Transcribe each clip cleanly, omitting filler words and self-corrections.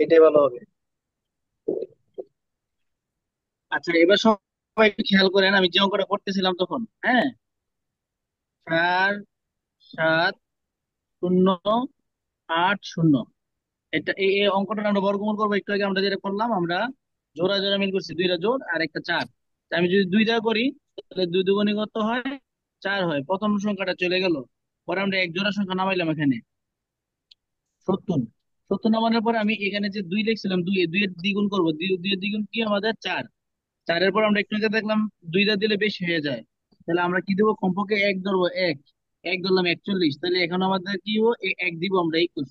এটাই ভালো হবে। আচ্ছা, এবার সবাই একটু খেয়াল করেন, আমি যে অঙ্কটা করতেছিলাম তখন, হ্যাঁ, 4 7 0 8 0, এটা এই অঙ্কটা আমরা বর্গমূল করবো। একটু আগে আমরা যেটা করলাম, আমরা জোড়া জোড়া মিল করছি, দুইটা জোড় আর একটা চার। তা আমি যদি দুইটা করি, তাহলে দুই দুগুণে কত হয়? 4 হয়। প্রথম সংখ্যাটা চলে গেল। পরে আমরা এক জোড়া সংখ্যা নামাইলাম এখানে, 70। 70 নামানোর পরে আমি এখানে যে দুই লিখছিলাম, দুইয়ের দ্বিগুণ করবো, দুইয়ের দ্বিগুণ কি আমাদের 4। 4-এর পর আমরা একটু আগে দেখলাম দুইটা দিলে বেশি হয়ে যায়, তাহলে আমরা কি দেবো? কমপক্ষে এক ধরবো, এক এক ধরলাম 41, তাহলে এখন আমাদের কি হবো? এক দিব আমরা 21।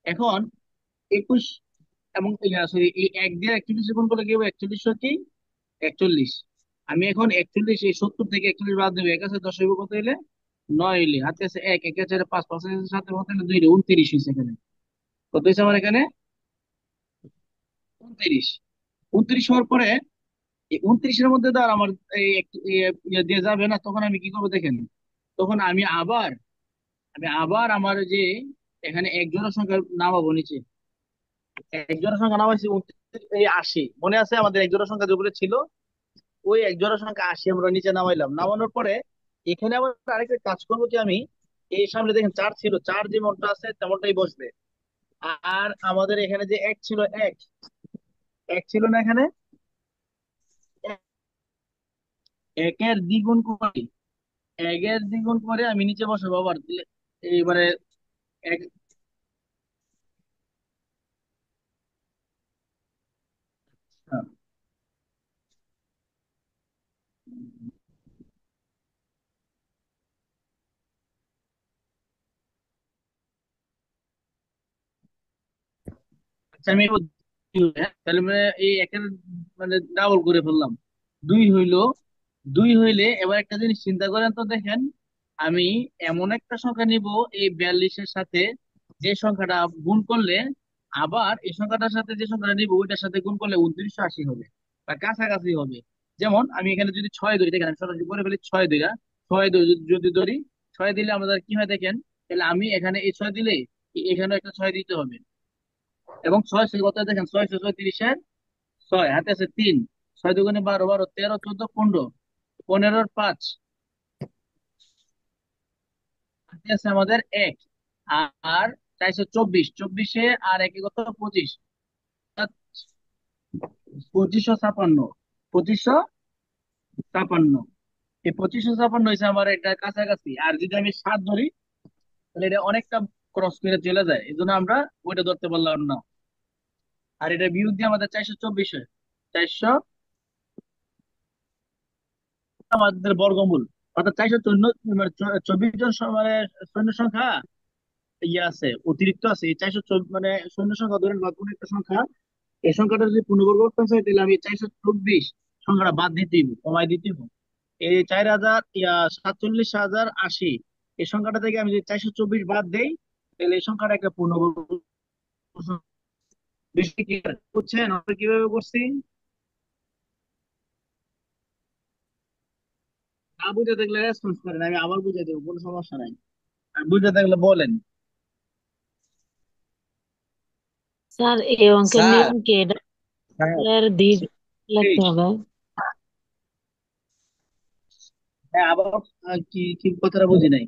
এখন 21 এবং সরি, এই এক দিয়ে 41 গুণ করলে কি হবে? 41 কি 41। আমি এখন 41, এই 70 থেকে 41 বাদ দেবো, এক আছে 10 হইব, কত হইলে? 9 হইলে, হাতে আছে এক, এক আছে 5, 5 আছে 7, কত হইলে? 2 29 হয়েছে এখানে। কত হয়েছে আমার এখানে? 29। 29 হওয়ার পরে এই 29-এর মধ্যে তো আর আমার এই ইয়ে দিয়ে যাবে না, তখন আমি কি করবো দেখেন। তখন আমি আবার আমার যে এখানে এক জোড়া সংখ্যা নামাবো নিচে। এক জোড়া সংখ্যা নামাইছি 80, মনে আছে আমাদের এক জোড়া সংখ্যা যেগুলো ছিল? ওই এক জোড়া সংখ্যা 80 আমরা নিচে নামাইলাম। নামানোর পরে এখানে আবার আরেকটা কাজ করবো কি আমি, এই সামনে দেখেন 4 ছিল, 4 যেমনটা আছে তেমনটাই বসবে। আর আমাদের এখানে যে এক ছিল, এক এক ছিল না এখানে, একের দ্বিগুণ করি, একের দ্বিগুণ করে আমি নিচে বসাবো আবার এইবারে এক। আচ্ছা, আমি এবার তাহলে মানে এই একের মানে ডাবল করে ফেললাম, দুই হইলো। দুই হইলে এবার একটা জিনিস চিন্তা করেন তো, দেখেন আমি এমন একটা সংখ্যা নিব এই 42-এর সাথে, যে সংখ্যাটা গুণ করলে আবার এই সংখ্যাটার সাথে যে সংখ্যাটা নিব ওইটার সাথে গুণ করলে 2980 হবে বা কাছাকাছি হবে। যেমন আমি এখানে যদি 6 ধরি, দেখেন আমি সরাসরি করে ফেলি, 6 ধরা, 6 যদি ধরি, 6 দিলে আমাদের কি হয় দেখেন। তাহলে আমি এখানে এই 6 দিলে এখানে একটা 6 দিতে হবে। এবং 6 সে কত দেখেন, 6 6 30-এর 6, হাতে আছে 3, 6 দুগুণে 12, 12 13 14 15, 15-এর 5, হাতে আছে আমাদের এক। আর 424, 24-এ আর একে কত? 25, 2556, 2556। এই 2556 হয়েছে আমার এটা কাছাকাছি। আর যদি আমি 7 ধরি, তাহলে এটা অনেকটা ক্রস করে চলে যায়, এই জন্য আমরা ওইটা ধরতে পারলাম না। আর এটা বিয়োগ দিয়ে আমাদের 424 হয়। 400 আমাদের বর্গমূল, অর্থাৎ 454, মানে 24 জন মানে সৈন্য সংখ্যা ইয়ে আছে, অতিরিক্ত আছে। এই 424 মানে সৈন্য সংখ্যা ধরেন বা কোনো একটা সংখ্যা, এই সংখ্যাটা যদি পূর্ণবর্গ করতে চাই, তাহলে আমি 424 সংখ্যাটা বাদ দিতে হইব, কমাই দিতে হইব। এই 4780, এই সংখ্যাটা থেকে আমি যদি 424 বাদ দেই, তাহলে এই সংখ্যাটা একটা পূর্ণবর্গ সংখ্যা। বেশি কি বুঝছেন আমরা কিভাবে করছি? না বুঝে দেখলে রেসপন্স করেন, আমি আবার বুঝে দেবো, কোনো সমস্যা নাই। আর বুঝে থাকলে বলেন। স্যার এই অঙ্কের স্যার, নিয়ম কি? এটা হ্যাঁ, দিয়ে এই, লিখতে হবে? হ্যাঁ, আবার কি কি কথাটা বুঝি নাই।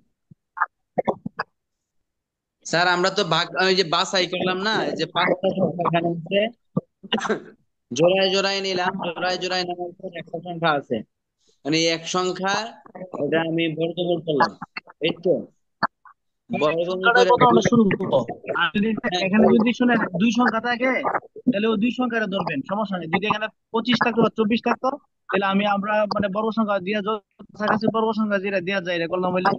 স্যার আমরা তো ভাগ ওই যে বাছাই করলাম না, এই যে পাঁচটা সংখ্যা এখানে আছে, জোড়ায় জোড়ায় নিলাম, জোড়ায় জোড়ায় নেওয়ার পর একটা সংখ্যা আছে, মানে এই এক সংখ্যা, এটা আমি বর্গমূল করলাম, এই তো হ্যাঁ, এই বর্গমূল সংখ্যাটাই করে প্রথম দুই। আমরা শুরু করবো। আর যদি হ্যাঁ, এখানে যদি শুনেন দুই সংখ্যা থাকে, তাহলে ওই দুই সংখ্যাটা ধরবেন, সমস্যা নেই। যদি এখানে 25 থাকতো বা 24 থাকতো, তাহলে আমরা মানে বর্গ সংখ্যা দিয়ে কাছাকাছি বর্গ সংখ্যা যেটা দেওয়া যায় এটা করলাম হইলে।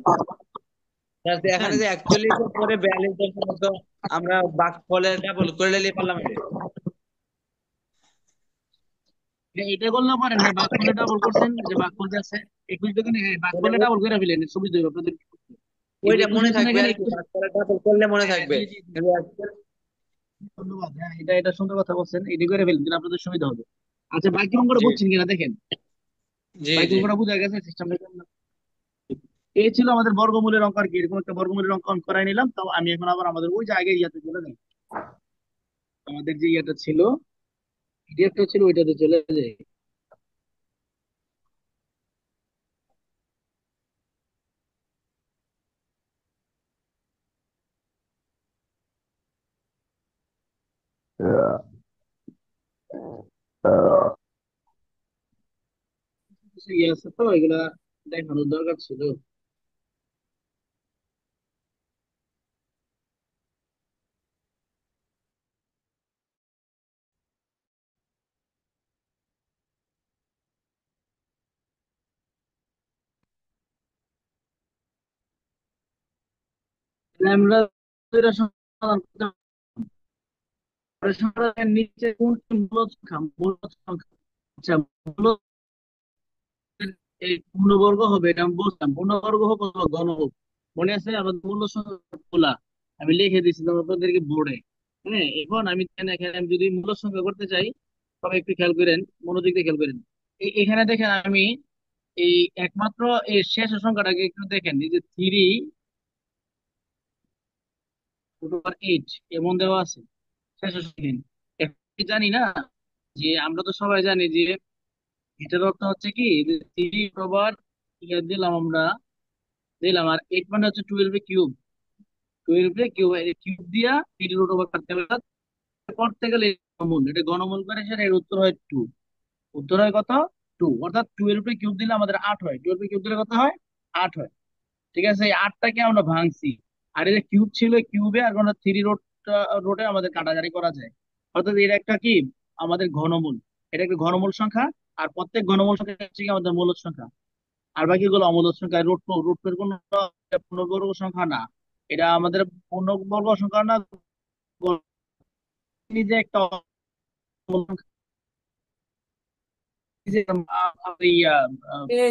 তাহলে বুঝছেন? এখানে যে 41 এর পরে 42 দশমিক, তো আমরা ভাগফলের ডাবল করে নিলে পারলাম এটা। এটা করলে পারেন, হ্যাঁ, ভাগফলে ডাবল করছেন, যে ভাগফল যে আছে 21 দেখুন, হ্যাঁ তাহলে ভাগফলে ডাবল করে ফেলেন, সুবিধা হবে আপনাদের। এই যে ওইটা 21 মনে হয়েছে না থাকবে এখানে আর কি, 21। ভাগফলের ডাবল করলে মনে হ্যাঁ, থাকবে। জি জি জি, ধন্যবাদ। হ্যাঁ, এটা সুন্দর কথা বলছেন, এটি করে ফেলেন, তাহলে আপনাদের সুবিধা হবে। আচ্ছা, বাকি অঙ্কটা জি বুঝছেন কিনা দেখেন। জি বাকি জি অঙ্কটা বুঝা গেছে সিস্টেমটা? এই ছিল আমাদের বর্গমূলের অঙ্ক আর কি। এরকম একটা বর্গমূলের অঙ্ক করাই নিলাম। তো আমি এখন আবার আমাদের ওই যে আগে ইয়াতে চলে যাই। আমাদের যে ইয়েটা ছিল, পিডিএফটা ছিল, ওইটাতে চলে যাই। কিছু ইয়ে আছে তো, এগুলা দেখানোর দরকার ছিল। তাহলে আমরা এটা সমাধান করতে পারি। সমাধানের নিচে কোনটি মূলদ সংখ্যা, মূলদ সংখ্যা। আচ্ছা, মূলদ এই পূর্ণবর্গ হবে, এটা আমি বলতাম। পূর্ণবর্গ হোক অথবা ঘন হোক, মনে আছে আমাদের মূল সংখ্যা গুলা আমি লিখে দিয়েছি তোমাদেরকে বোর্ডে। হ্যাঁ, এখন আমি এখানে আমি যদি মূল সংখ্যা করতে চাই, তবে একটু খেয়াল করেন, মনোযোগ দিয়ে খেয়াল করেন। এখানে দেখেন আমি এই একমাত্র এই শেষ সংখ্যাটাকে একটু দেখেন, এই যে 3/8 এমন দেওয়া আছে শেষ সংখ্যা। এখন কি জানি না, যে আমরা তো সবাই জানি যে এটার অর্থ হচ্ছে কি, যে 3 ইয়ে দিলাম আমরা, দিলাম, আর 8 মানে হচ্ছে 12 এর কিউব। 12 এর কিউব, কিউব দিয়া 3 রুট ওভার করতে গেলে ঘনমূল, এটা ঘনমূল করে সেটা এর উত্তর হয় 2। উত্তর হয় কত? 2। অর্থাৎ 12 এর কিউব দিলে আমাদের 8 হয়, 12 এর কিউব দিলে কত হয়? 8 হয়। ঠিক আছে, এই 8টাকে আমরা ভাঙছি। আর এই যে কিউব ছিল, কিউবে আর কোনো 3 রোট, রোটে আমাদের কাটাকাটি করা যায়। অর্থাৎ এটা একটা কি, আমাদের ঘনমূল। এটা একটা ঘনমূল সংখ্যা। আর প্রত্যেক ঘনমূল সংখ্যা হচ্ছে কি আমাদের মূলদ সংখ্যা। আর বাকিগুলো অমূলদ সংখ্যা। রুট কোন পূর্ণবর্গ সংখ্যা না। এটা আমাদের পূর্ণবর্গ সংখ্যা না, যে একটা অমূলদ সংখ্যা, যে, ইয়া,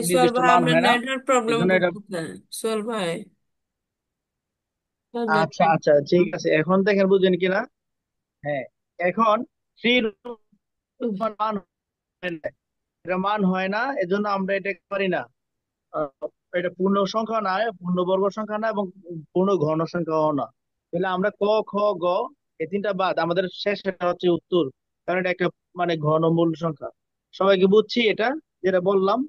সোহেল নির্দিষ্ট ভাই, মান আপনার হয় না। নেটওয়ার্ক এই প্রবলেম জন্য এটা। করতেছে। সোহেল ভাই, আচ্ছা নেটওয়ার্ক। আচ্ছা, ঠিক আছে, এখন দেখেন বুঝছেন কিনা। হ্যাঁ, এখন থ্রি মান হয় না। এটা মান হয় না, এজন্য আমরা এটা পারি না। আহ, এটা পূর্ণ সংখ্যা না, পূর্ণবর্গ সংখ্যা না, এবং পূর্ণ ঘন সংখ্যাও না। তাহলে আমরা ক, খ, গ, এই তিনটা বাদ, আমাদের শেষ এটা হচ্ছে উত্তর। কারণ এটা একটা মানে ঘনমূল সংখ্যা। সবাইকে বুঝছি এটা, যেটা বললাম।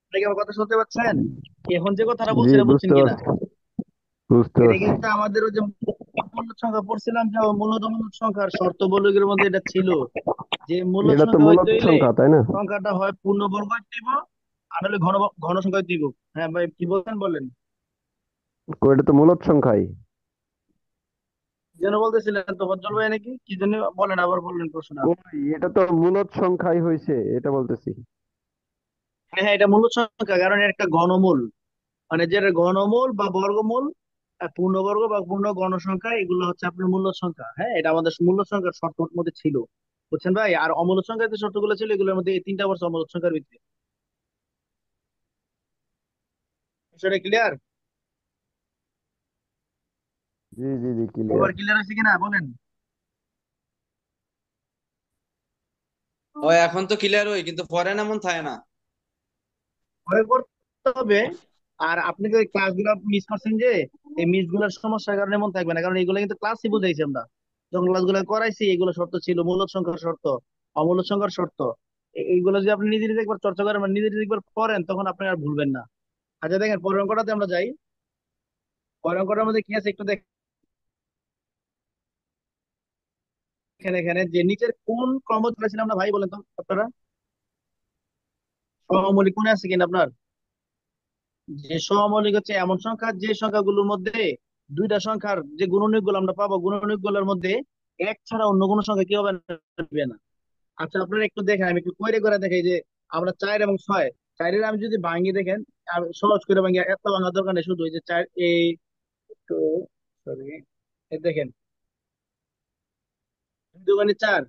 আপনি কি আমার কথা শুনতে পাচ্ছেন? এখন যে কথাটা জি, বলছি এটা বুঝছেন বুঝতে কিনা? পারছি, বুঝতে এটা পারছি। কিন্তু আমাদের ওই যে মূলদ সংখ্যা পড়ছিলাম, যে মূলত মূলদ সংখ্যার শর্তাবলীর মধ্যে এটা ছিল, যে মূলদ এটা তো সংখ্যা হইতে মূলত হইলে সংখ্যা, তাই না? সংখ্যাটা হয় পূর্ণবর্গ দিব, আর হলে ঘন ঘন সংখ্যা দিব। হ্যাঁ ভাই, কি বলছেন বলেন। এটা তো মূলত সংখ্যাই। কি যেন বলতেছিলেন তো ফজল ভাই, নাকি কি যেন বলেন, আবার বললেন প্রশ্নটা। এটা তো মূলত সংখ্যাই হয়েছে, এটা বলতেছি। হ্যাঁ হ্যাঁ, এটা মূলদ সংখ্যা, কারণ এর একটা ঘনমূল, মানে যেটা ঘনমূল বা বর্গমূল, পূর্ণবর্গ বা পূর্ণ গণ সংখ্যা, এগুলো হচ্ছে আপনার মূলদ সংখ্যা। হ্যাঁ, এটা আমাদের মূলদ সংখ্যার শর্তের মধ্যে ছিল। বুঝছেন ভাই? আর অমূলদ সংখ্যার যে শর্তগুলো ছিল, এগুলোর মধ্যে এই তিনটা বছর অমূলদ সংখ্যার ভিতরে। সেটা ক্লিয়ার? জি জি জি, এবার ক্লিয়ার। ক্লিয়ার আছে কিনা বলেন। ও এখন তো ক্লিয়ার হই, কিন্তু পরে না এমন থাকে না। ভয় করতে হবে। আর আপনি যে ক্লাসগুলো মিস করছেন, যে এই মিস গুলোর সমস্যার কারণে মনে থাকবে না, কারণ এগুলো কিন্তু ক্লাসই বুঝাইছি আমরা। যখন ক্লাসগুলো করাইছি, এগুলো শর্ত ছিল, মূলদ সংখ্যার শর্ত, অমূলদ সংখ্যার শর্ত। এইগুলো যদি আপনি নিজে নিজে একবার চর্চা করেন, মানে নিজে নিজে একবার পড়েন, তখন আপনি আর ভুলবেন না। আচ্ছা দেখেন, পরের অঙ্কটাতে আমরা যাই। পরের অঙ্কটার মধ্যে কি আছে একটু দেখেন। এখানে যে নিচের কোন ক্রম ধরেছিলাম না ভাই, বলেন তো আপনারা। সহমৌলিক কোণে আছে কিনা আপনার? যে সহমৌলিক হচ্ছে এমন সংখ্যা, যে সংখ্যাগুলোর মধ্যে দুইটা সংখ্যার যে গুণনীয়ক গুলো আমরা পাবো, গুণনীয়ক গুলোর মধ্যে এক ছাড়া অন্য কোনো সংখ্যা কি হবে না। আচ্ছা, আপনারা একটু দেখেন, আমি একটু করে করে দেখাই, যে আমরা 4 এবং 6, চারের আমি যদি ভাঙি, দেখেন, আমি সহজ করে ভাঙি, এত ভাঙার দরকার নেই, শুধু এই যে চার, এই একটু, সরি, এই দেখেন, 2 দুগুণে 4,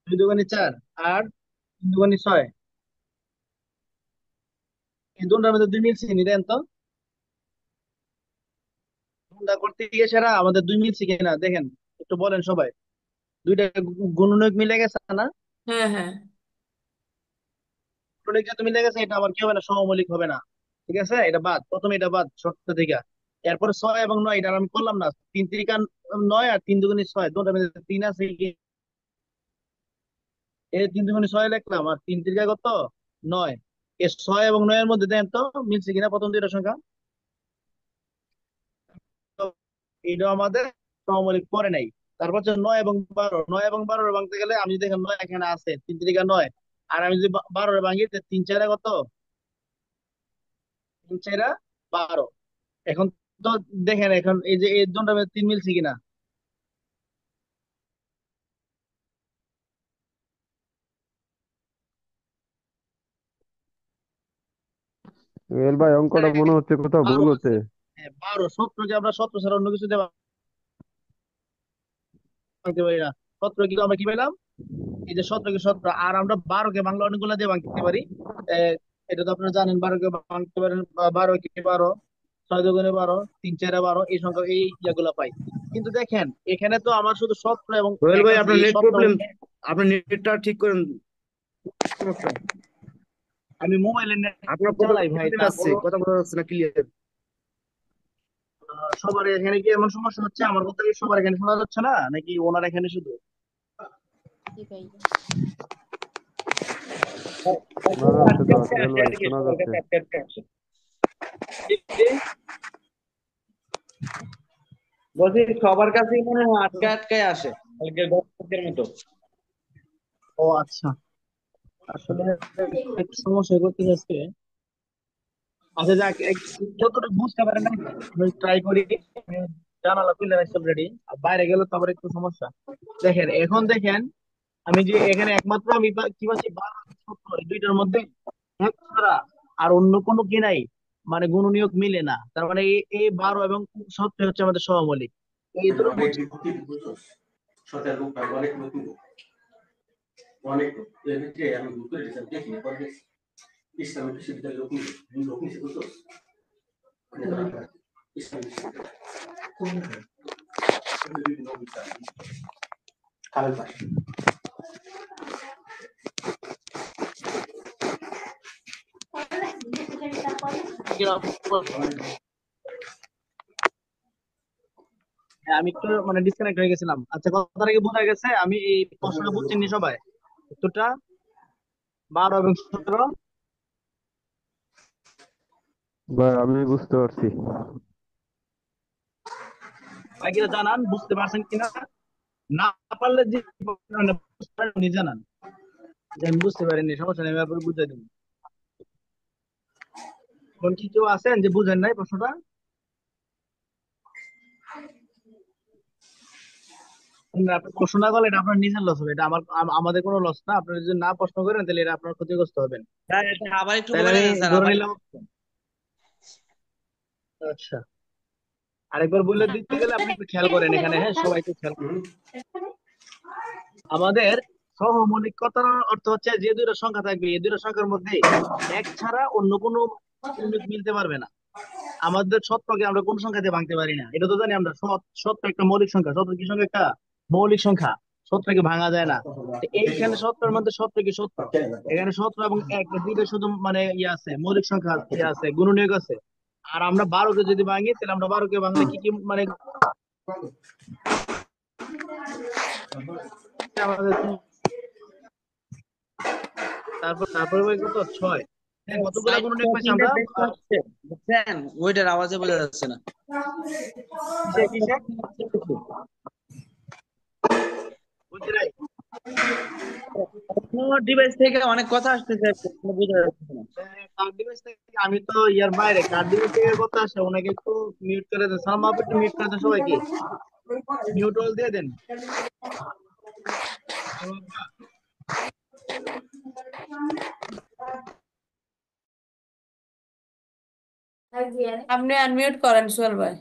2 দুগুণে 4, আর 3 দুগুণে 6। এই দুটার মধ্যে দুই মিলছে নি, দেন তো। গুণটা করতে গিয়ে সেরা আমাদের দুই মিলছে কিনা দেখেন, একটু বলেন সবাই। দুইটা গুণনীয়ক মিলে গেছে না? হ্যাঁ হ্যাঁ। গুণনীয়ক যেহেতু মিলে গেছে, এটা আবার কি হবে না, সহমৌলিক হবে না। ঠিক আছে, এটা বাদ, প্রথমে এটা বাদ শর্ত থেকে। এরপরে 6 এবং 9, এটা আর আমি করলাম না। 3 3 9 আর 3 2 6, দুটোর মধ্যে 3 আছে কি? এই 3 2 6 লিখলাম, আর 3 3 কত? 9। এই 6 এবং 9 এর মধ্যে দেন তো মিলছে কিনা প্রথম দুইটা সংখ্যা। তো এটা আমাদের সহমৌলিক পরে নাই। তারপর হচ্ছে 9 এবং 12, 9 এবং 12 ভাঙতে গেলে আমি দেখেন 9 এখানে আছে, 3 3 9, আর আমি যদি 12 ভাঙি, 3 4 কত? 3 4 12। এখন তো দেখেন, এখন এই যে এই দুটোর মধ্যে 3 মিলছে কিনা। জুয়েল ভাই অঙ্কটা মনে হচ্ছে কোথাও ভুল 12 হচ্ছে। আছে। হ্যাঁ, 12, 17কে আমরা 17 ছাড়া অন্য কিছু দিয়ে ভাঙতে পারি না। 17 কি আমরা কি পেলাম? এই যে 17কে 17, আর আমরা 12কে বাংলা অনেকগুলো দিয়ে ভাঙতে পারি। আহ, এটা তো আপনারা জানেন, 12কে ভাঙতে পারেন। 12 কে 12, 6 2 12, 3 4 12, এই সংখ্যা এই ইয়েগুলা পাই। কিন্তু দেখেন এখানে তো আমার শুধু 17 এবং সোহেল এক ভাই, আছে, আপনার এই নেট 17 এবং প্রবলেম। আপনার নেটটা ঠিক করেন। সমস্যা। আমি মোবাইলের নেট আপনার কথা চালাই ভাই, প্রবলেম আসছে, তারপরও কথা বলা যাচ্ছে না ক্লিয়ার। সবার এখানে কি এমন সমস্যা হচ্ছে? আমার কথা কি সবার এখানে শোনা যাচ্ছে না, নাকি ওনার এখানে শুধু? শোনা যাচ্ছে তো জুয়েল ভাই, শোনা সবার যাচ্ছে। কাছে আটকে আটকে আসে। বলছি সবার কাছেই মনে হয় আটকে আটকে আসে, কালকে গল্পের মতো। ও আচ্ছা, আসলে একটু সমস্যা করতে যাচ্ছে। আচ্ছা যাক, যতটুকু বুঝতে পারেন না আমি ট্রাই করি। আমি জানালা খুলে রাখছি অলরেডি, বাইরে গেলে তো আবার একটু সমস্যা। দেখেন এখন দেখেন, আমি যে এখানে একমাত্র আমি কি পাচ্ছি, 12 17, এই দুইটার মধ্যে এক ছাড়া আর অন্য কোনো কি নাই, মানে গুণনীয়ক মিলে না। তার মানে এই 12 এবং 17 হচ্ছে আমাদের সহমৌলিক। এইটুকু অনেক বুঝছি। বিপত্তি বুঝছস, শর্টের রূপ পাই অনেক নতুন, অনেক এমনিতে আমি ঘুরে গেছিলাম, দেখি পরে দেখছি ইসলামিক বিশ্ববিদ্যালয় লোক নিয়ে লোক নিয়ে বুঝছস, মানে তারা ইসলামিক বিশ্ববিদ্যালয় বিভিন্ন বিচার খালেদ ভাই। হ্যাঁ, আমি একটু মানে ডিসকানেক্ট হয়ে গেছিলাম। আচ্ছা, কথাটা কি বোঝা গেছে? আমি এই প্রশ্নটা বুঝছেন নি সবাই? উত্তরটা 12 এবং 17। ভাই আমি বুঝতে পারছি। বাকিরা জানান বুঝতে পারছেন কিনা। না পারলে যে মানে বুঝতে পারেন উনি জানান যে আমি বুঝতে পারিনি, সমস্যা নেই, আমি আপনাকে বুঝাই দেবো। এখন কি কেউ আছেন যে বুঝেন নাই প্রশ্নটা? না, আপনি প্রশ্ন না করলে এটা আপনার নিজের লস হবে, এটা আমাদের কোনো লস না। আপনি যদি না প্রশ্ন করেন তাহলে এটা আপনার ক্ষতিগ্রস্ত হবেন। স্যার এটা আবার একটু তাহলে বলে আমি দেন স্যার, ধরে আবার নিলাম। একটু। আচ্ছা, আরেকবার বলে দিতে গেলে আপনি একটু খেয়াল করেন এখানে, হ্যাঁ সবাই একটু খেয়াল করেন। আমাদের সহমৌলিকতার অর্থ হচ্ছে যে দুইটা সংখ্যা থাকবে, এই দুইটা সংখ্যার মধ্যে এক ছাড়া অন্য কোনো ইউনিট মিলতে পারবে না। আমাদের সত্যকে আমরা কোন সংখ্যা দিয়ে ভাঙতে পারি না, এটা তো জানি আমরা। সত্য একটা মৌলিক সংখ্যা, সত্য কি সংখ্যা? একটা মৌলিক সংখ্যা। সত্যকে ভাঙা যায় না। তো এইখানে সত্যের মধ্যে সত্য কি সত্য, এখানে সত্য এবং এক এই দুইটা শুধু মানে ইয়ে আছে, মৌলিক সংখ্যা ইয়ে আছে, গুণনীয়ক আছে। আর আমরা 12কে যদি ভাঙি, তাহলে আমরা 12কে ভাঙলে কি কি মানে আমাদের তারপরে ভাই কত? 6। হ্যাঁ, কতগুলা গুণনীয়ক পাইছি তিনটা আমরা? দেখতে পাচ্ছে, বুঝছেন? ওইটার আওয়াজে বোঝা যাচ্ছে না। কিসে কিসে বুঝছি নাই। ডিভাইস থেকে অনেক কথা আসতেছে, বোঝা যাচ্ছে না। কার্ড ডিভাইস থেকে আমি তো ইয়ার বাইরে, কার্ড ডিভাইস থেকে কথা আসে, ওনাকে একটু মিউট করে দেন। সালমা আপু একটু মিউট করে দেন সবাইকে, মিউট অল দিয়ে দেন। আপনি আনমিউট করেন সোহেল ভাই।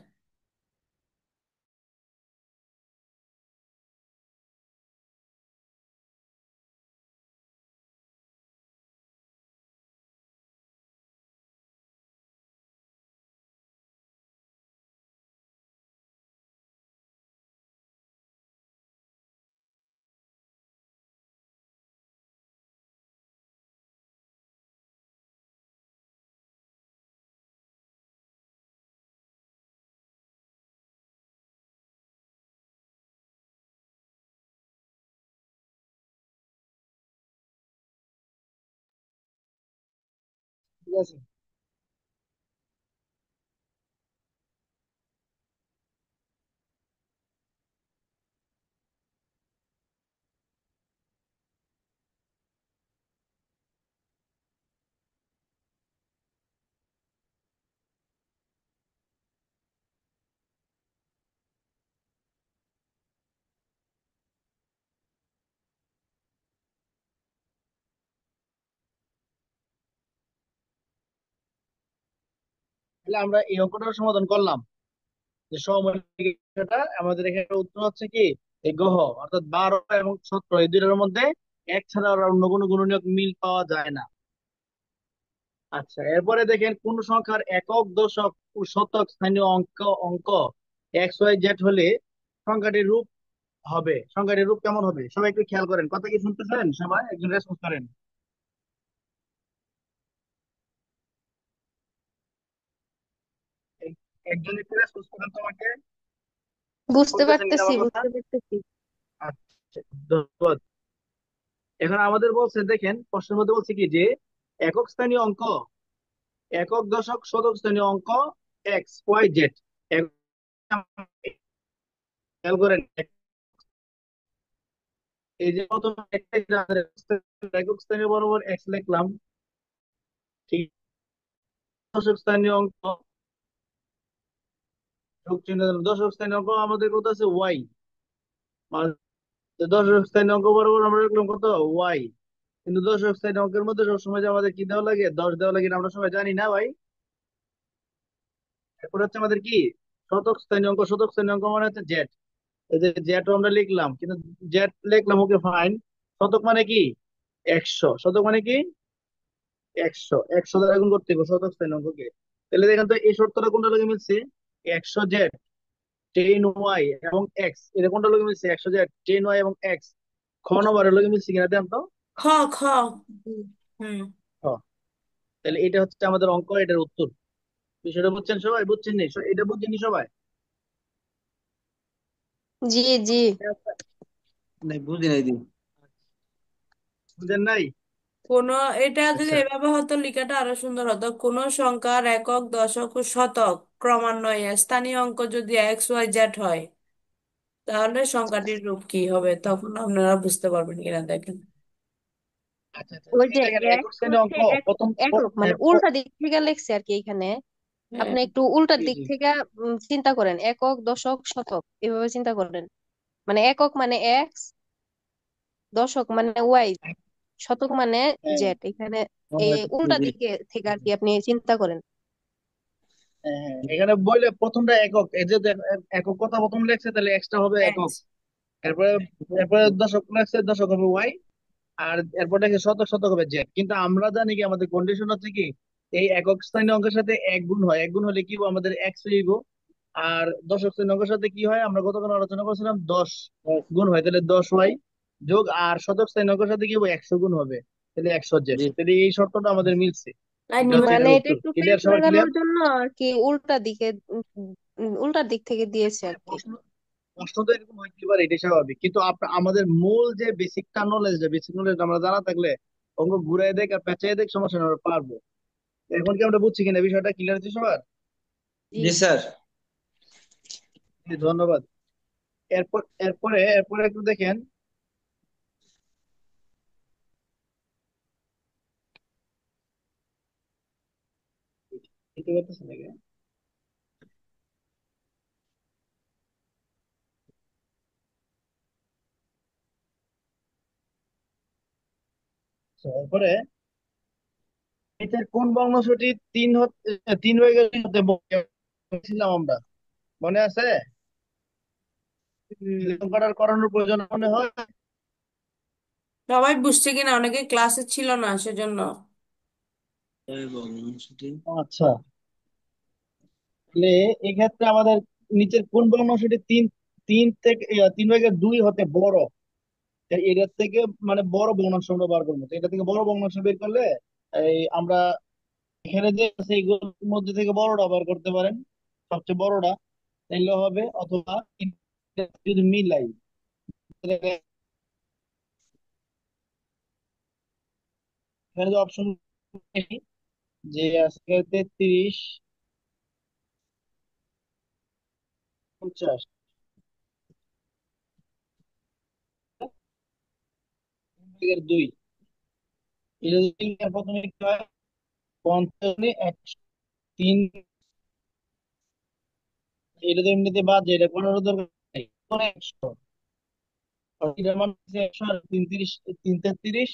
ঠিক আছে। তাহলে আমরা এই অঙ্কটার সমাধান করলাম যে সহমৌলিকটা আমাদের এখানে উত্তর হচ্ছে কি এই গ্রহ, অর্থাৎ 12 এবং 17 এই দুইটার মধ্যে এক ছাড়া আর অন্য কোনো গুণনীয়ক মিল পাওয়া যায় না। আচ্ছা, এরপরে দেখেন কোন সংখ্যার একক, দশক ও শতক স্থানীয় অঙ্ক অঙ্ক এক্স ওয়াই জেড হলে সংখ্যাটির রূপ হবে। সংখ্যাটির রূপ কেমন হবে? সবাই একটু খেয়াল করেন, কথা কি শুনতেছেন? সবাই একজন রেসপন্স করেন। এক- একজন একটু রেসপন্স করেন তো আমাকে। বুঝতে শুনতেছেন কিনা পারতেছি আমার কথা? বুঝতে পারতেছি। আচ্ছা, ধন্যবাদ। এখন আমাদের বলছে, দেখেন প্রশ্নের মধ্যে বলছে কি যে একক স্থানীয় অঙ্ক, একক, দশক, শতক স্থানীয় অঙ্ক এক্স ওয়াই জেড। খেয়াল করেন, এই যে প্রথম একক স্থানীয় বরাবর এক্স লিখলাম, ঠিক। দশক স্থানীয় অঙ্ক যোগ চিহ্ন দিলাম। দশক স্থানীয় অঙ্ক আমাদের কত আছে? ওয়াই। দশক স্থানীয় অঙ্ক বরাবর আমরা লিখলাম কত? ওয়াই। কিন্তু দশক স্থানীয় অঙ্কের মধ্যে সবসময় যে আমাদের কি দেওয়া লাগে? 10 দেওয়া লাগে, না আমরা সবাই জানি না ভাই? এরপর হচ্ছে আমাদের কি শতক স্থানীয় অঙ্ক। শতক স্থানীয় অঙ্ক মানে হচ্ছে জেড। এই যে জেড আমরা লিখলাম, কিন্তু জেড লিখলাম, ওকে ফাইন। শতক মানে কি? 100। শতক মানে কি? 100। 100 দ্বারা গুণ করতে হবে শতক স্থানীয় অঙ্ককে। তাহলে দেখেন তো এই শর্তটা কোনটা লাগে মিলছে? 100 জেড 10 ওয়াই এবং এক্স, এটা কোনটা লাগে মিলছে? 100 জেড 10 ওয়াই এবং এক্স। খ নম্বরের লগে মিলছে কিনা দেন তো। খ খ হুম। হ। তাহলে এটা হচ্ছে আমাদের অঙ্ক, এটার উত্তর। বিষয়টা বুঝছেন সবাই? বুঝছেন নি? এটা বুঝছেন সবাই? জি জি। নাই, বুঝি নাই দি। বুঝেন নাই? কোন, এটা যদি আচ্ছা এভাবে হতো লেখাটা আরো সুন্দর হতো। কোন সংখ্যার একক, দশক ও শতক ক্রমান্বয়ে স্থানীয় অঙ্ক যদি এক্স ওয়াই জেড হয়, তাহলে সংখ্যাটির রূপ কি হবে? তখন আপনারা বুঝতে পারবেন কিনা দেখেন। আচ্ছা আচ্ছা, ওই এই যে দেখেন একক এক্স শ্রেণী হচ্ছে অঙ্ক প্রথম একক মানে হ্যাঁ, উল্টা দিক থেকে লেখছে আর কি এখানে। হ্যাঁ। আপনি একটু উল্টার জি দিক জি। থেকে চিন্তা করেন, একক, দশক, শতক এভাবে চিন্তা করেন। মানে একক মানে এক্স, দশক মানে ওয়াই, শতক মানে হ্যাঁ, জেড। এখানে এই হ্যাঁ, জি উল্টা জি। দিকে থেকে আর কি আপনি চিন্তা করেন। হ্যাঁ, হ্যাঁ, এখানে বইলে প্রথমটা একক, এই যে একক কথা প্রথম লেখছে, তাহলে এক্সটা হবে একক। এক্স। এরপরে এরপরে দশক লেখছে, দশক হবে ওয়াই। আর এরপর দেখে শতক, শতক হবে জেড। কিন্তু আমরা জানি কি আমাদের কন্ডিশন হচ্ছে কি এই একক স্থানীয় অঙ্কের সাথে এক গুণ হয়। এক গুণ হলে কি হবে? আমাদের এক্স হইব। আর দশক শ্রেণী অঙ্কের সাথে কি হয়? আমরা গতকাল আলোচনা করছিলাম 10 গুণ হয়, তাহলে 10 ওয়াই যোগ, আর শতক শ্রেণী অঙ্কের সাথে কি হবে? 100 গুণ হবে, তাহলে 100 জেড। জি। তাহলে এই শর্তটা আমাদের মিলছে। লাইন এটা হচ্ছে নিবেন। মানে এটার এটা উত্তর। একটু ক্লিয়ার? পেশ সবার ক্লিয়ার? লাগানোর জন্য আর কি উল্টা দিকে উল্টার দিক থেকে দিয়েছে আর কি। প্রশ্ন প্রশ্ন তো এরকম হইতে পারে, এটা স্বাভাবিক, কিন্তু আমাদের মূল যে বেসিক নলেজ আমরা জানা থাকলে অঙ্ক ঘুরাই দেখ আর পেঁচাই দেখ সমস্যা নেই, আমরা পারবো। এখন কি আমরা বুঝছি কিনা? বিষয়টা ক্লিয়ার হচ্ছে সবার? জি। জি স্যার। জি, ধন্যবাদ। এরপরে একটু দেখেন, দেখতে পাচ্ছেন নাকি? আচ্ছা, এরপরে এটার কোন ভগ্নাংশটি তিন হয়ে গেলে বলেছিলাম আমরা, মনে আছে? হুম। সংখ্যাটার করানোর প্রয়োজন মনে হয়। সবাই বুঝছে কিনা? অনেকে ক্লাসে ছিল না সেজন্য। এবং সেটি আচ্ছা, তাহলে এক্ষেত্রে আমাদের নিচের কোন ভগ্নাংশটি তিন তিন থেকে 3/2 হতে বড়? তাই এটার থেকে মানে বড় ভগ্নাংশ আমরা বার করবো। তো এটা থেকে বড় ভগ্নাংশ বের করলে এই আমরা এখানে যে আছে এইগুলোর মধ্যে থেকে বড়টা বার করতে পারেন, সবচেয়ে বড়টা। তাইলে হবে, অথবা যদি মিলাই, তাহলে এখানে যে অপশন যে আজকে 33, 50, এর 2, এটা যদি প্রথমে কি হয়, 50 100, 3, এটা তো এমনিতে বাদ যায়, এটা কোনো দরকার নেই, 100, এটার মান হচ্ছে 100, আর 33, 3 33,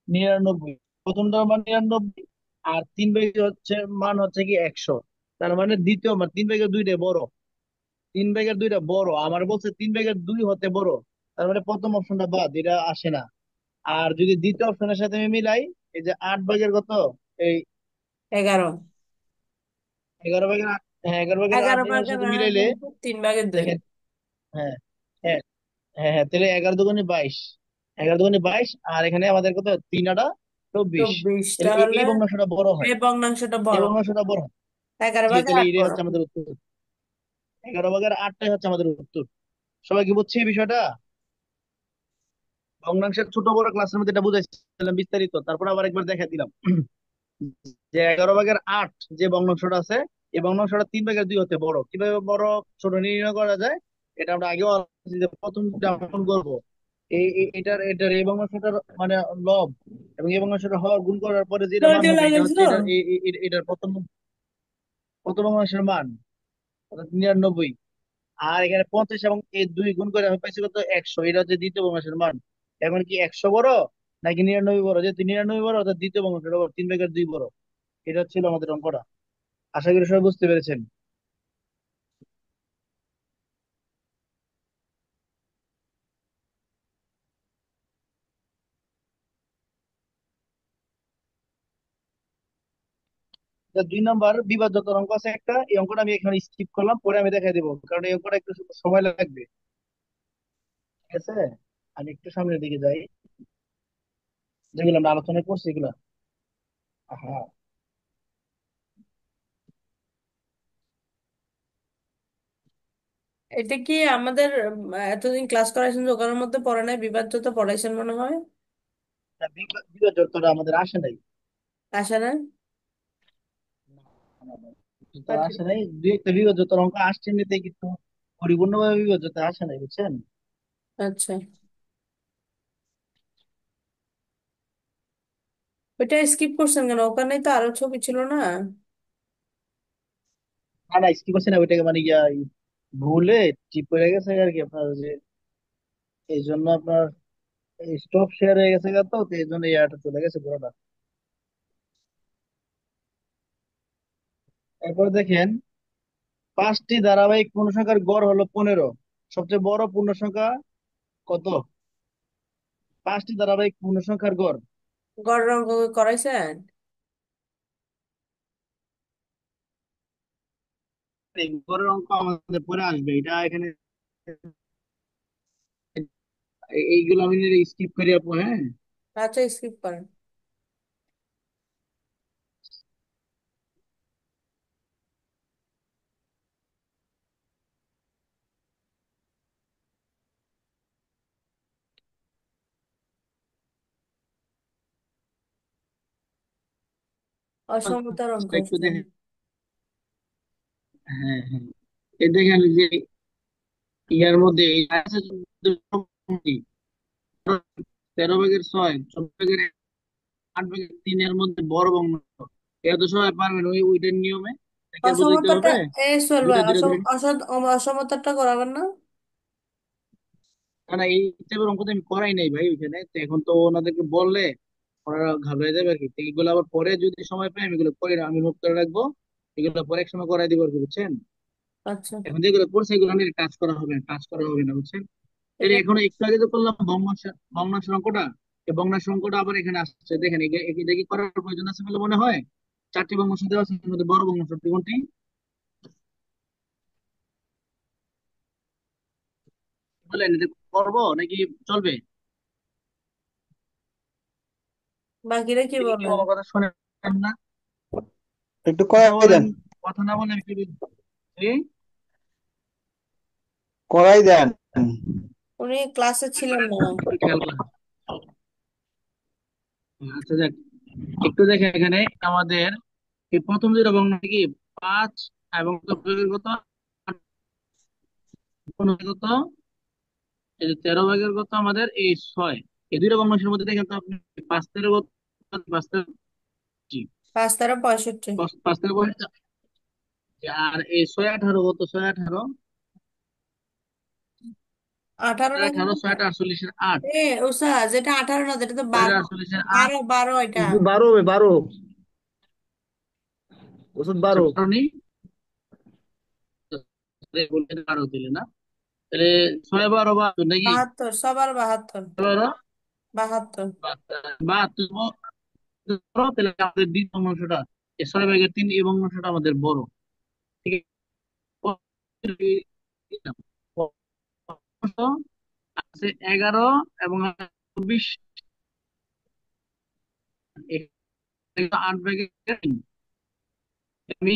99, প্রথমটার মান 99, আর 3 ভাগের হচ্ছে মান হচ্ছে কি 100, তার মানে দ্বিতীয় মান 3 ভাগের 2টা বড়, 3 ভাগের 2টা বড়, আমার বলছে 3 ভাগের 2 হতে বড়, তার মানে প্রথম অপশনটা বাদ, এটা আসে না। আর যদি দ্বিতীয় অপশনের সাথে আমি মিলাই, এই যে 8 ভাগের কত, এই 11। 11 ভাগের 8, হ্যাঁ 11 ভাগের 8 এগারো এর ভাগের সাথে আট মিলাইলে, ইনটু 3/2। দেখেন, হ্যাঁ হ্যাঁ হ্যাঁ হ্যাঁ, তাহলে 11 × 2 = 22, 11 × 2 = 22, আর এখানে আমাদের কত, 3 × 8 = 24, 24 তাহলে তাহলে এই ভগ্নাংশটা বড় হয়, এই ভগ্নাংশটা এই বড়। ভগ্নাংশটা বড় হয়। এগারো জি, ভাগের তাহলে আট এটাই বড়। হচ্ছে আমাদের উত্তর, 11 ভাগের 8টাই হচ্ছে আমাদের উত্তর। সবাই কি বুঝছে এই বিষয়টা? ভগ্নাংশের ছোট বড় ক্লাসের মধ্যে এটা বুঝাইছিলাম বিস্তারিত, তারপর আবার একবার দেখা দিলাম যে 11 ভাগের 8 যে ভগ্নাংশটা আছে, এই ভগ্নাংশটা 3 ভাগের 2 হতে বড়, কিভাবে বড় ছোট নির্ণয় করা যায়, এটা আমরা আগেও আলোচনা করেছি, যে প্রথম যেটা আমরা করবো, এটার এটার এই ভগ্নাংশটার মানে লব, এবং এই ভগ্নাংশটা হওয়ার গুণ করার পরে যেটা মান দরজা হবে, এটা লাগাইছো? হচ্ছে এটার এটার প্রথম প্রথম ভগ্নাংশের মান, অর্থাৎ 99, আর এখানে 50 এবং এই 2 গুণ করে আমি পাইছি কত, 100, এটা হচ্ছে দ্বিতীয় ভগ্নাংশের মান। এখন কি 100 বড় নাকি 99 বড়? যেহেতু 99 বড়, অর্থাৎ দ্বিতীয় ভগ্নাংশটা বড়, 3/2 বড়। এটা ছিল আমাদের অঙ্কটা, আশা করি সবাই বুঝতে পেরেছেন। এটা 2 নম্বর বিভাজ্যতার অঙ্ক আছে একটা, এই অঙ্কটা আমি এখানে স্কিপ করলাম, পরে আমি দেখাই দেবো, কারণ এই অঙ্কটা একটু সময় লাগবে। ঠিক আছে, আমি একটু সামনের দিকে যাই, যেগুলো আমরা আলোচনা করছি এগুলো। হ্যাঁ, এটা কি আমাদের এতদিন ক্লাস করাইছেন যে ওখানের মধ্যে পড়ে নাই, বিভাজ্যতা পড়াইছেন মনে হয়। বিভাজ্যতাটা আমাদের আসে নাই, আসে না? তো আসে নাই, 2 একটা বিভাজ্যতার অঙ্ক আসছে এমনিতে, কিন্তু পরিপূর্ণভাবে বিভাজ্যতা আসে নাই, বুঝছেন? আচ্ছা, ওইটা স্কিপ করছেন কেন? ওখানেই তো আরো ছবি ছিল না? না না, কি করছে না ওইটাকে, মানে ইয়া ভুলে টিপ হয়ে গেছে আর কি, আপনার যে এই জন্য আপনার স্টপ শেয়ার হয়ে গেছে গা, তো তো এই জন্য ইয়াটা চলে গেছে পুরোটা। এরপর দেখেন, 5টি ধারাবাহিক পূর্ণসংখ্যার গড় হলো 15, সবচেয়ে বড় পূর্ণ সংখ্যা কত? 5টি ধারাবাহিক পূর্ণসংখ্যার গড়, গড় অঙ্ক করাইছেন? এই গড়ের অঙ্ক আমাদের পরে আসবে, এটা এখানে এইগুলো আমি স্কিপ করি আপু, হ্যাঁ। আচ্ছা, স্কিপ করেন। অসমতার অঙ্ক একটু আসছেন। দেখেন, হ্যাঁ হ্যাঁ, এই দেখেন যে ইয়ার মধ্যে এই আছে 13/6, 14/8/3 মধ্যে বড় ভগ্নাংশ, এটা তো সবাই পারবেন, ওইটার নিয়মে একে বোঝাইতে অসমতাটা, হবে, সোহেল ভাই, দুইটা দুইটা ধরে। অসমতাটা করাবেন না? না না, এই টাইপের অঙ্ক তো আমি করাই নাই ভাই ওইখানে, তো এখন তো ওনাদেরকে বললে ওনারা ঘাবড়ে যাবে আর কি, তো এগুলো আবার পরে যদি সময় পাই আমি এগুলো করি না, আমি নোট করে রাখবো, এগুলো পরে এক সময় করাই দিব আর কি, বুঝছেন? আচ্ছা, এখন যেগুলো করছে এগুলো নিয়ে টাচ করা হবে না, বুঝছেন? এর এটা এখন একটু আগে তো করলাম ভগ্নাংশের অঙ্কটা, এই ভগ্নাংশের অঙ্কটা আবার এখানে আসছে, দেখেন এটা কি করার প্রয়োজন আছে বলে মনে হয়? 4টি ভগ্নাংশ দেওয়া আছে, এর মধ্যে বড় ভগ্নাংশটি কোনটি? বলেন, এটা করবো নাকি চলবে? বাকিরা কি দেখি বলে? কেউ আমার কথা শোনেন না, একটু কথা করাই বলেন, দেন, কথা না বলে আমি কি বলছি? করাই দেন। উনি ক্লাসে ছিলেন না। একটু খেয়াল করেন, আচ্ছা যাক, একটু দেখেন এখানে আমাদের এই প্রথম দুইটা ভগ্নাংশ কি 5 এবং ভাগের কত, 15 কত, এই যে 13 ভাগের কত আমাদের এই 6। এই দুইটা ভগ্নাংশের মধ্যে দেখেন তো আপনি 5 13 কত, 5 13 জি, 5 13 65। 5 13 আর এই 6 18 কত, 6 18, 18 না 18 6 48 এর 8, ওসা যেটা 18 না, যেটা তো 6 12। 48 এর 8। 12 এটা। 12 হবে, 12 ওষুধ আচ্ছা 12। 12 নি, বলতে 12 দিলে না, তাহলে 6 12 72 নাকি, 72, সবার 72। 12 72। 72 বড়, তাহলে আমাদের দ্বিতীয় অংশটা এই 6 ভাগের 3 এই অংশটা আমাদের বড়। ঠিক আছে, অংশ আছে 11 এবং 24, 8 ভাগের 3। আমি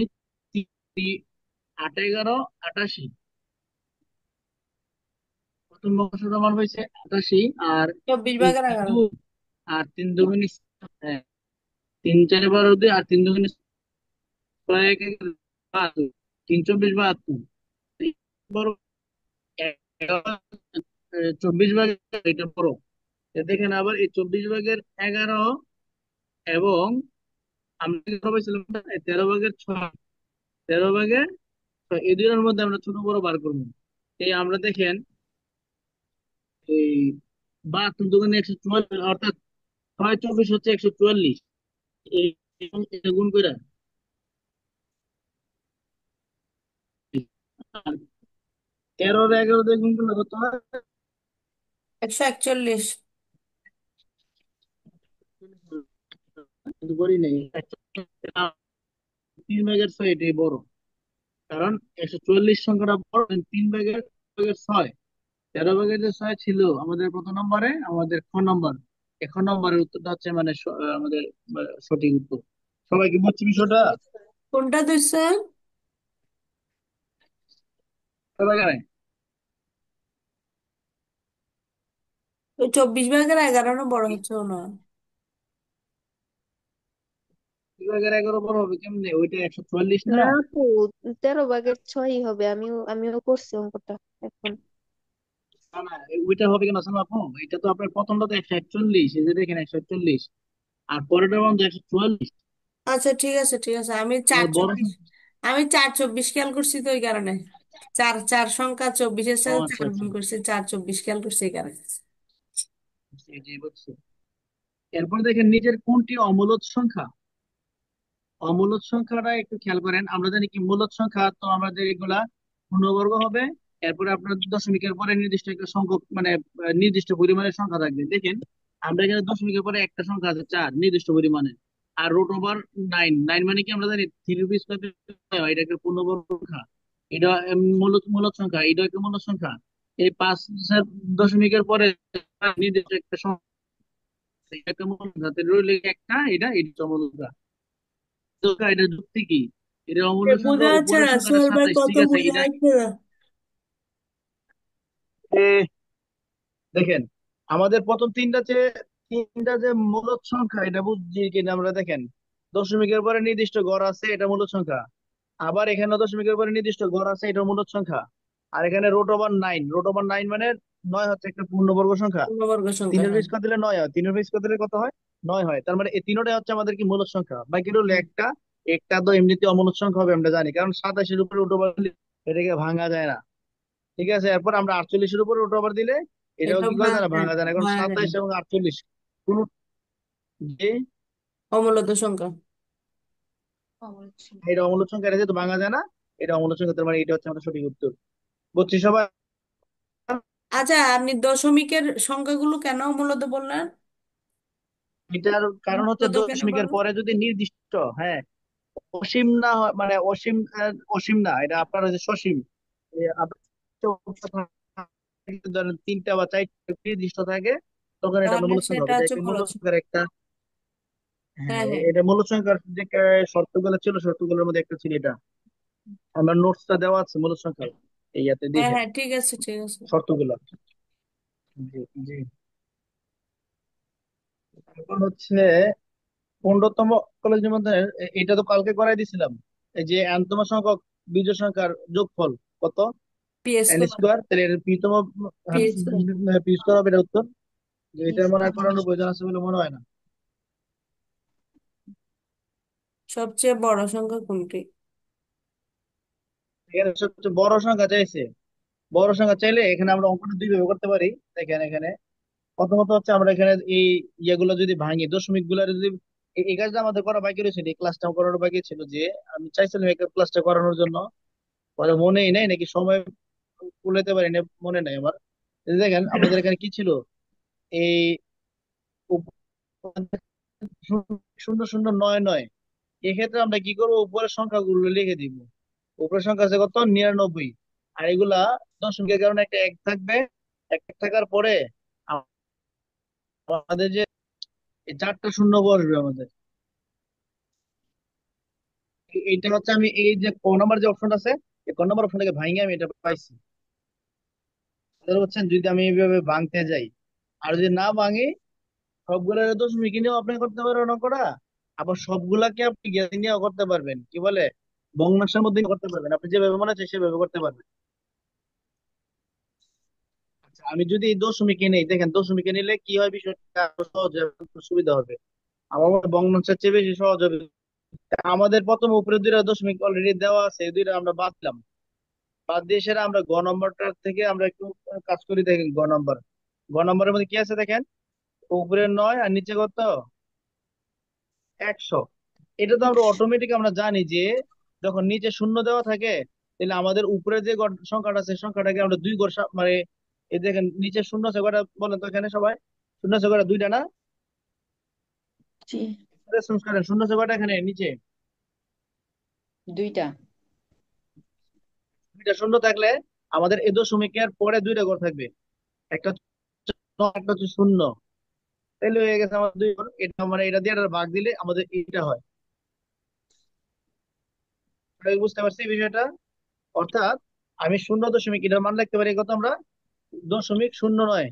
8 11 88, প্রথম অংশটা আমার হয়েছে 88, আর 24/11। 2 আর 3 দুগুণ, হ্যাঁ 3 4 12 2 আর 3 দুগুণ 6 1 72, 3 24 72 বড়, 24 ভাগের এটা বড়। এ দেখেন আবার এই 24 ভাগের 11 এবং আমরা কি পাইছিলাম 13 ভাগের 6, 13 ভাগের 6, এই দুইটার মধ্যে আমরা ছোট বড় বার করবো। এই আমরা দেখেন এই 72 দুগুণে 144, অর্থাৎ 6 24 হচ্ছে 144, এই এটা গুণ করে 13 আর 11 দিয়ে গুণ করলে কত হয়? 141। কিন্তু করি নাই, 3 ভাগের 6 এটাই বড়, কারণ 144 সংখ্যাটা বড়, 3 ভাগের 6। 13 ভাগের যে 6 ছিল আমাদের কত নম্বরে, আমাদের খ নম্বর। এখন নম্বরের উত্তরটা হচ্ছে মানে আমাদের সঠিক উত্তর। সবাই কি বুঝছি বিষয়টা? কোনটা দিচ্ছে? সবাই জানে ওই 24/11 না বড় হচ্ছে না? 2 ভাগের 11 বড় হবে কেমনে, ওইটা 144 না। না আপু, 13 ভাগের 6ই হবে, আমিও করছি অঙ্কটা এখন। না না, ওইটা হবে কেন শোনো আপু, এটা তো আপনার প্রথমটা তো 141, এই যে দেখেন 141, আর পরেরটা বন্ধু 144। আচ্ছা, ঠিক আছে, ঠিক আছে। আমি চার আমাদের বড় চব্বিশ আমি 4 24 খেয়াল করছি তো ওই কারণে। চার চার সংখ্যা 24-এর ও সাথে আচ্ছা 4 আচ্ছা, গুণ করছি, 4 24 খেয়াল করছি এই কারণে। জি জি বুঝছি। এরপর দেখেন নিচের কোনটি অমূলদ সংখ্যা। অমূলদ সংখ্যাটা একটু খেয়াল করেন, আমরা জানি কি মূলদ সংখ্যা তো আমাদের এগুলা পূর্ণবর্গ হবে, এরপরে আপনার দশমিকের পরে নির্দিষ্ট একটা সংখ্যক মানে নির্দিষ্ট পরিমাণের সংখ্যা থাকবে। দেখেন আমরা এখানে দশমিকের পরে একটা সংখ্যা আছে 4 নির্দিষ্ট পরিমাণে, আর রুট ওভার 9, 9 মানে কি আমরা জানি 3 স্কয়ার, এটা একটা পূর্ণবর্গ সংখ্যা। এটা মূলদ মূলদ সংখ্যা, এটা একটা মূলদ সংখ্যা। এই 5 দশমিকের পরে নির্দিষ্ট একটা সংখ্যা, এটা একটা মূলদ সংখ্যা, তো রইল একটা, এটা মূলদ সংখ্যা। এটা যুক্তি কি, এটা অমূল্য সংখ্যা, বোঝা যাচ্ছে উপরের না সংখ্যাটা সোহেল ভাই, 27, কত ঠিক আছে বোঝা এটা। যাচ্ছে না। এ, দেখেন আমাদের প্রথম তিনটা যে মূলদ সংখ্যা এটা বুঝছি কিনা আমরা, দেখেন দশমিকের পরে নির্দিষ্ট গড় আছে এটা মূলদ সংখ্যা, আবার এখানে দশমিকের পরে নির্দিষ্ট গড় আছে এটা মূলদ সংখ্যা, আর এখানে রুট ওভার 9 মানে 9 হচ্ছে একটা পূর্ণবর্গ সংখ্যা। পূর্ণবর্গ সংখ্যা, তিনের হ্যাঁ। বীজ কত দিলে 9 হয়, তিনের বীজ কত দিলে কত হয়, 9 হয়। তার মানে এই তিনটাই হচ্ছে আমাদের কি মূলদ সংখ্যা, বাকি রইল হুম। একটা। একটা তো এমনিতে অমূলদ সংখ্যা হবে আমরা জানি, কারণ 27-এর উপরে রুট ওভার এটাকে ভাঙা যায় না। ঠিক আছে, এরপর আমরা 48-এর উপর রুট ওভার দিলে এটাও এটা কি করা ভাঙা যায় না, যায় ভাঙা না, যায় না, কারণ ভাঙা যায় 27 না। এবং 48 কোন যে অমূলত সংখ্যা। এটা অমূলদ সংখ্যা, এটা যেহেতু ভাঙা যায় না, এটা অমূলদ সংখ্যা, তার মানে এটা হচ্ছে আমাদের সঠিক উত্তর। বুঝছি সবাই? আচ্ছা, আপনি দশমিকের সংখ্যাগুলো কেন মূলত বললেন? এটার কারণ হচ্ছে মূলত কেন দশমিকের বললেন? পরে যদি নির্দিষ্ট, হ্যাঁ অসীম না হয়, মানে অসীম অসীম না, এটা আপনার হচ্ছে সসীম। ধরেন 3টা বা 4টা নির্দিষ্ট থাকে, তখন এটা আপনার তাহলে মূলদ সংখ্যা সেটা হবে, এটা হচ্ছে একটা মূলত মূলদ সংখ্যা। সংখ্যার একটা, হ্যাঁ, হ্যাঁ হ্যাঁ, এটা মূলদ সংখ্যার যে শর্তগুলো ছিল, শর্তগুলোর মধ্যে একটা ছিল এটা। আমার নোটসটা দেওয়া আছে মূলদ সংখ্যার, এই ইয়াতে হ্যাঁ, দেখেন হ্যাঁ, ঠিক আছে, ঠিক আছে। শর্তগুলো। জি জি। তারপর হচ্ছে 15তম কলেজ নিবন্ধনের এটা তো কালকে করাই দিছিলাম। এই যে এনতম সংখ্যক বিজোড় সংখ্যার যোগফল কত? P N square. স্কোয়ার, তাহলে এর পিতম পি স্কোয়ার। পি স্কোয়ার হবে এটা উত্তর। যে এটা মনে হয় করানোর প্রয়োজন আছে বলে মনে হয় না। সবচেয়ে বড় সংখ্যা কোনটি? এখানে সবচেয়ে বড় সংখ্যা চাইছে। বড় সংখ্যা চাইলে এখানে আমরা অঙ্কটা দুই ভাবে করতে পারি। দেখেন এখানে প্রথমত হচ্ছে আমরা এখানে এই ইয়েগুলো যদি ভাঙি, দশমিক গুলা যদি এই কাজটা আমাদের করা বাকি রয়েছে, এই ক্লাসটা করানো বাকি ছিল, যে আমি চাইছিলাম এই ক্লাসটা করানোর জন্য, পরে মনেই নাই নাকি সময় কুলাতে পারি না, মনে নাই আমার। এই যে দেখেন আমাদের এখানে কি ছিল, এই উপ- 0099, এক্ষেত্রে আমরা কি করবো, উপরের সংখ্যাগুলো লিখে দিব। উপরের সংখ্যা আছে কত? 99। আর এগুলা দশমিকের কারণে একটা এক থাকবে। এক থাকার পরে আমাদের যে এই চারটা শূন্য বসবে আমাদের। এইটা হচ্ছে আমি এই যে ক নাম্বার যে অপশন আছে, এই ক নাম্বার অপশনটাকে ভাঙিয়ে আমি এটা পাইছি। তাহলে হচ্ছেন যদি আমি এইভাবে ভাঙতে যাই, আর যদি না ভাঙি, সবগুলা দশমিক নিয়েও আপনি করতে পারবেন অঙ্কটা। আবার সবগুলাকে আপনি জ্ঞান নিয়েও করতে পারবেন, কি বলে ভগ্নাংশের মধ্যে নিয়েও করতে পারবেন, আপনি যেভাবে মনে হচ্ছে সেভাবে করতে পারবেন। আচ্ছা, আমি যদি এই দশমিকে নেই, দেখেন দশমিকে নিলে কি হয়, বিষয়টা আরো সহজ হবে, একটু সুবিধা হবে। আমার মনে হয় ভগ্নাংশের চেয়ে বেশি সহজ হবে। আমাদের প্রথম উপরে দুইটা দশমিক অলরেডি দেওয়া আছে, এই দুইটা আমরা বাদ দিলাম। বাদ দিয়ে সেটা আমরা গ নম্বরটার থেকে আমরা একটু কাজ করি। দেখেন গ নম্বর, গ নম্বরের মধ্যে কি আছে দেখেন, উপরে 9 আর নিচে কত? 100। এটা তো আমরা অটোমেটিক আমরা জানি যে যখন নিচে শূন্য দেওয়া থাকে, তাহলে আমাদের উপরে যে সংখ্যাটা আছে সংখ্যাটাকে আমরা দুই ঘর মানে এই দেখেন নিচে শূন্য আছে কয়টা বলেন তো এখানে সবাই? শূন্য আছে কয়টা? দুইটা না? জি। রেসপন্স করেন, শূন্য আছে কয়টা এখানে নিচে? দুইটা। দুইটা শূন্য থাকলে আমাদের এই দশমিকের পরে দুইটা ঘর থাকবে, একটা হচ্ছে নয়, একটা হচ্ছে শূন্য। তাহলে হয়ে গেছে আমাদের দুই ঘর। এটা মানে এটা দিয়ে একটা ভাগ দিলে আমাদের এটা হয়। আমরা কি বুঝতে পারছি এই বিষয়টা? অর্থাৎ আমি 0., এটার মান লিখতে পারি কত আমরা? 0.09।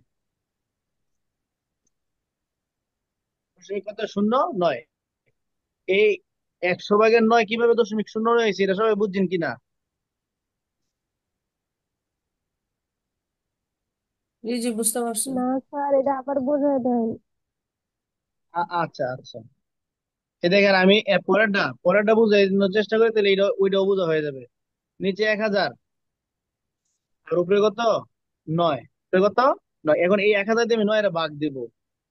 দশমিক কত? 0.9। এই 100 ভাগের 9 কিভাবে 0.09 হয়েছে, এটা সবাই বুঝছেন কিনা? জি জি, বুঝতে পারছি। না স্যার, এটা আবার বোঝায় দেন। আচ্ছা আচ্ছা, এই দেখেন আমি পরেরটা পরেরটা বুঝানোর চেষ্টা করি, তাহলে এটা ওইটাও বোঝা হয়ে যাবে। নিচে 1000 আর উপরে কত? 9। উপরে কত? 9। এখন এই 1000 দিয়ে আমি 9 এর ভাগ দিব।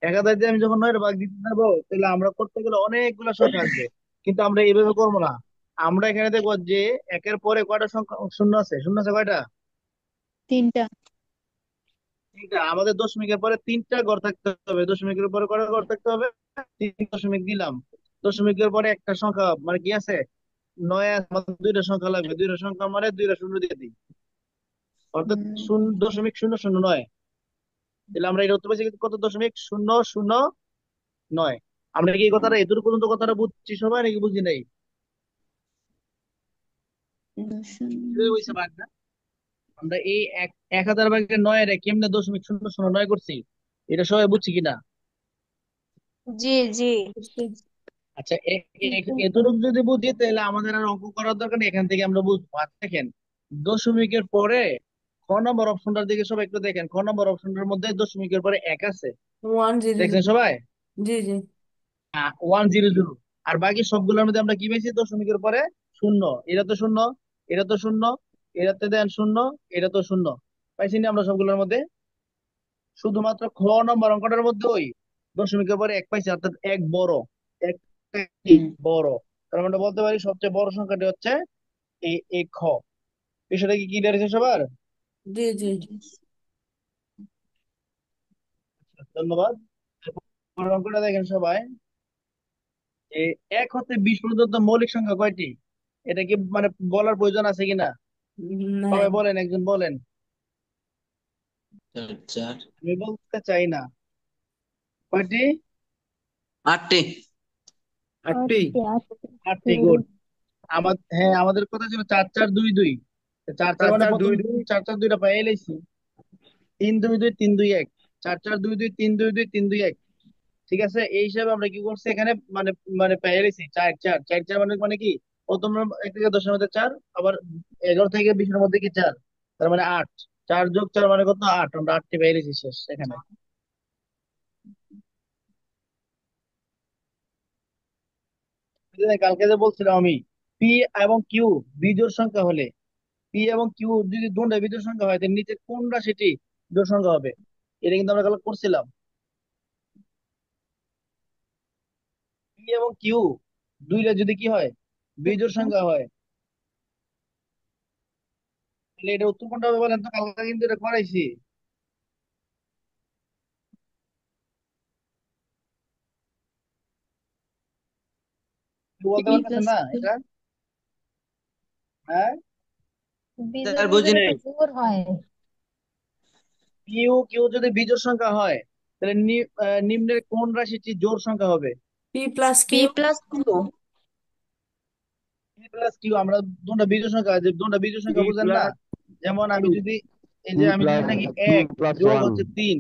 1000 দিয়ে আমি যখন 9 এর ভাগ দিতে যাবো, তাহলে আমরা করতে গেলে অনেকগুলো সংখ্যা আসবে। কিন্তু আমরা এইভাবে করবো না। আমরা এখানে দেখবো যে একের পরে কয়টা সংখ্যা শূন্য আছে? শূন্য আছে কয়টা? তিনটা। তিনটা। আমাদের দশমিকের পরে তিনটা ঘর থাকতে হবে। দশমিকের পরে কয়টা ঘর থাকতে হবে? তিন দশমিক দিলাম। দশমিকের পরে একটা সংখ্যা মানে কি আছে? 9 আছে। আমাদের দুইটা সংখ্যা লাগবে, দুইটা সংখ্যা মানে দুইটা শূন্য দিয়ে দিই, অর্থাৎ 0.009। তাহলে আমরা এটা উত্তর পাইছি কত? 0.009। আমরা কি এই কথাটা এতটুকু পর্যন্ত কথাটা বুঝছি সবাই নাকি বুঝি নাই? বুঝতে হইছে ভাগটা? আমরা এই 1000 ভাগের 9 এর কেমনে 0.009 করছি, এটা সবাই বুঝছি কিনা? জি জি। বুঝছি। আচ্ছা, এতটুকু যদি বুঝি তাহলে আমাদের আর অঙ্ক করার দরকার নেই, এখান থেকে আমরা বুঝবো। আর দেখেন দশমিকের পরে খ নম্বর অপশনটার দিকে সবাই একটু দেখেন, খ নম্বর অপশনটার মধ্যে দশমিকের পরে এক আছে, 100। দেখছেন সবাই? জি জি। 100। আর বাকি সবগুলোর মধ্যে আমরা কি পেয়েছি? দশমিকের পরে শূন্য। এটা তো শূন্য, এটা তো শূন্য, এটাতে দেন শূন্য, এটা তো শূন্য। পাইছি না আমরা সবগুলোর মধ্যে? শুধুমাত্র খ নম্বর অঙ্কটার মধ্যে ওই দশমিকের পরে এক পাইছি, অর্থাৎ এক বড়, এক বড়। তার মানে বলতে পারি সবচেয়ে বড় সংখ্যাটি হচ্ছে এই এই খ। বিষয়টা কি ক্লিয়ার হয়েছে সবার? জি জি। ধন্যবাদ। পরের অঙ্কটা দেখেন সবাই। এই 1 হতে 20 পর্যন্ত মৌলিক সংখ্যা কয়টি? এটা কি মানে বলার প্রয়োজন আছে কিনা? নাই। সবাই বলেন, একজন বলেন। চার চার আমি বলতে চাই না। কয়টি? 8টি। 8টি। আটটি আটটি। 8টি, গুড। হ্যাঁ, আমাদের কথা ছিল 4 4 2 2। 4 4 চার মানে চার প্রথম দুই দুই 4 4 2টা পাই এলাইছি। 3 2 2 3 2 1। 4 4 2 2 3 2 2 3 2 1। ঠিক আছে, এই হিসাবে আমরা কি করছি এখানে, মানে মানে পেয়ে গেছি চার চার চার চার, মানে মানে কি প্রথম এক থেকে 10-এর মধ্যে চার, আবার 11 থেকে 20-এর মধ্যে কি চার, তার মানে 8। 4 যোগ 4 মানে কত? 8। আমরা 8টি পেয়ে গেছি, শেষ এখানে। এই যে কালকে যে বলছিলাম আমি, পি এবং কিউ বিজোড় সংখ্যা হলে, পি এবং কিউ যদি দুটো বিজোড় সংখ্যা হয়, তাহলে নিচে কোন রাশিটি জোড় সংখ্যা হবে? এটা কিন্তু আমরা কালকে করছিলাম। পি এবং কিউ দুইটা যদি কি হয়, বিজোড় সংখ্যা হয়, তাহলে এটা উত্তর কোনটা হবে বলেন তো? কালকে কিন্তু এটা করাইছি। কেউ বলতে পি পারতেছেন প্লাস না এটা? হ্যাঁ, স্যার বিজোড় বুঝি বিজোড়ে নাই। তো জোড় হয়। কিউ কিউ যদি বিজোড় সংখ্যা হয়, তাহলে নিম্নের কোন রাশিটি জোড় সংখ্যা হবে? P plus P Q. Plus Q. P plus Q, আমরা দুটো বিজোড় সংখ্যা, যে দুটো বিজোড় পি সংখ্যা বুঝেন না? প্লাস যেমন আমি কিউ। যদি, এই যে পি আমি যদি প্লাস নাকি কিউ এক প্লাস যোগ ওয়ান, হচ্ছে 3,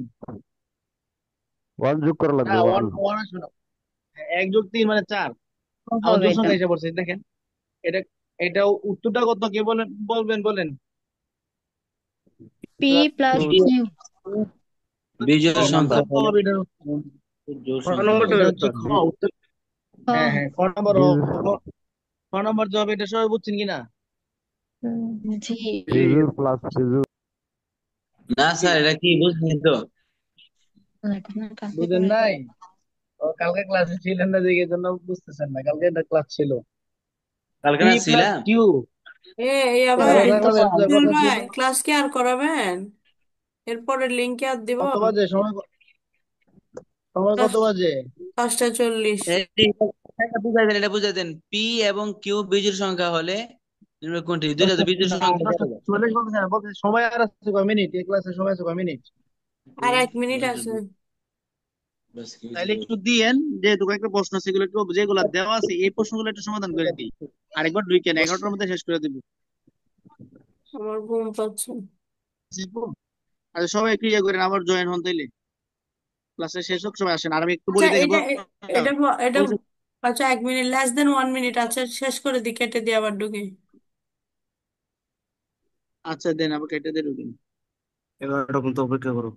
ওয়ান যোগ করা না লাগবে, ওয়ান ওয়ান। ওয়ান শোনো, 1 যোগ 3 মানে 4, আমার হবে জোড় এটা সংখ্যা এসে পড়ছে, দেখেন। এটা এটা উত্তরটা কত, কে বলেন, বলেন। P plus Q Q. বিজোড় সংখ্যা কত হলে হবে এটার উত্তর? জোড় খ সংখ্যা নম্বরটা হবে। এটা হবে হচ্ছে উত্তর। খ উত্তর। হ্যাঁ হ। হ্যাঁ, ক নম্বর ক নম্বর জবাব, এটা সবাই বুঝছেন কিনা? জি। জি। বিজুর প্লাস বিজুর। না স্যার, এটা কি বুঝলি তো? বুঝেন নাই? ও কালকে ক্লাসে ছিলেন না, দেখে জন্য বুঝতেছেন না, কালকে একটা ক্লাস ছিল। কালকে পি না প্লাস ছিলাম। কিউ, ভাই, ভালো থাকলে বুঝার জুয়েল কথা ভাই ছিল। ক্লাস কি আর করাবেন? এরপরে লিঙ্কে আর দিব। কত বাজে সময়, সময় কত বাজে? 5:40। এটা বুঝাই দেন, এটা বুঝাই দেন। পি এবং কিউ বিজোড় সংখ্যা হলে নিম্নের কোনটি? দুইটা তো বিজোড় সংখ্যা। 10:40 বলতেছে না, বলতেছে সময় আর আছে কয় মিনিট, এই ক্লাসে সময় আছে কয় মিনিট? আর 1 মিনিট আছে। তাইলে একটু দিয়েন, যেহেতু একটা প্রশ্ন সেগুলো একটু, যেগুলো দেওয়া আছে এই প্রশ্নগুলো একটু সমাধান করে দিই। আরেকবার ঢুকেন, 11টার মধ্যে শেষ করে দিব। আমার ঘুম পাচ্ছে। আচ্ছা সবাই একটু ইয়ে করেন, আবার জয়েন হন তাইলে, ক্লাসে শেষ হোক, সবাই আসেন। আর আমি একটু আচ্ছা বলি দেখে এটা এটা এটা বলছি। আচ্ছা, 1 মিনিট, লেস দেন 1 মিনিট আছে, শেষ করে দি, কেটে দিয়ে আবার ঢুকে। আচ্ছা দেন, আবার কেটে দিয়ে ঢুকেন। 11টা পর্যন্ত অপেক্ষা করো।